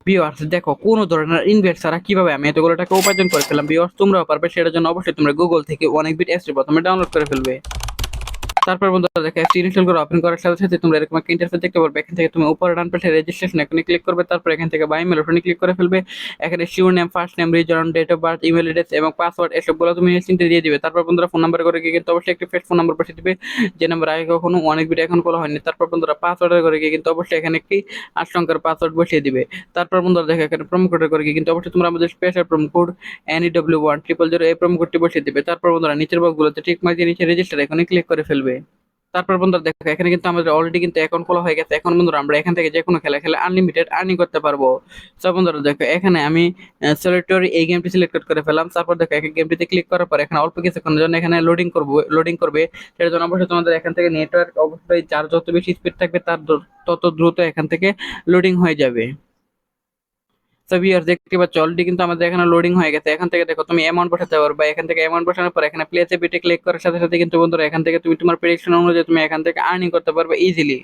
Viewers দেখো কোন ধরনের ইনভেস্ট ছাড়া কিভাবে আমি এতগুলো টাকা উপার্জন করে ফেললাম। ভিউয়ার্স তোমরাও পারবে, সেটার জন্য অবশ্যই তোমরা গুগল থেকে অনেকবিট অ্যাপসটি প্রথমে ডাউনলোড করে ফেলবে। তারপর বন্ধুরা দেখো অ্যাপটি ইনস্টল করে ওপেন করার সাথে সাথে তোমরা এরকম একটা ইন্টারফেস দেখতে পারবে। এখান থেকে তুমি উপরে ডান পাশে রেজিস্ট্রেশন এখানে ক্লিক করবে। তারপর এখান থেকে বাই মেল অপশনে ক্লিক করে ফেলবে। এখানে surname, first name, reason, date of birth, email address এবং পাসওয়ার্ড এসবগুলো তুমি নিশ্চিন্তে দিয়ে দিবে। তারপর বন্ধুরা ফোন নাম্বার করে গিয়ে কিন্তু অবশ্যই একটি ফেস ফোন নাম্বার বসিয়ে দিবে, যে নাম্বার আগে কখনো অনেক ভিডিও এখন খোলা হয়নি। তারপর বন্ধুরা পাসওয়ার্ডের করে গিয়ে কিন্তু অবশ্যই এখানে একটি 8 সংখ্যার পাসওয়ার্ড বসিয়ে দিবে। তারপর বন্ধুরা দেখো এখানে প্রোমো কোডের করে গিয়ে কিন্তু অবশ্যই তোমরা আমাদের স্পেশাল প্রোমো কোড NEW1000 এই প্রোমো কোডটি বসিয়ে দিবে। তারপর বন্ধুরা নিচের বক্সগুলোতে টিক মার্ক দিয়ে নিচে রেজিস্টার এখানে ক্লিক করে ফেলবে। তারপর বন্ধুরা দেখো এখানে কিন্তু আমাদের অলরেডি কিন্তু অ্যাকাউন্ট খোলা হয়ে গেছে। এখন বন্ধুরা আমরা এখান থেকে যে কোনো খেলা খেলে আনলিমিটেড আর্নিং করতে পারবো। সো বন্ধুরা দেখো এখানে আমি সলিটরি এই গেমটি সিলেক্ট করে ফেলাম। তারপর দেখো এই গেমটিতে ক্লিক করার পর এখানে অল্প কিছুক্ষণের জন্য এখানে লোডিং করবে। সেটার জন্য অবশ্যই তোমাদের এখান থেকে নেটওয়ার্ক অবশ্যই যার যত বেশি স্পিড থাকবে তার তত দ্রুত এখান থেকে লোডিং হয়ে যাবে। সো ভিউয়ার্স দেখতে পাচ্ছ অলরেডি কিন্তু আমাদের এখানে লোডিং হয়ে গেছে। এখান থেকে দেখো তুমি অ্যামাউন্ট বসাতে পারবে। এখান থেকে অ্যামাউন্ট বসানোর পর এখানে প্লেস এ বিটে ক্লিক করার সাথে সাথে কিন্তু বন্ধুরা এখান থেকে তুমি তোমার প্রেডিকশন অনুযায়ী তুমি এখান থেকে আর্নিং করতে পারবে ইজিলি।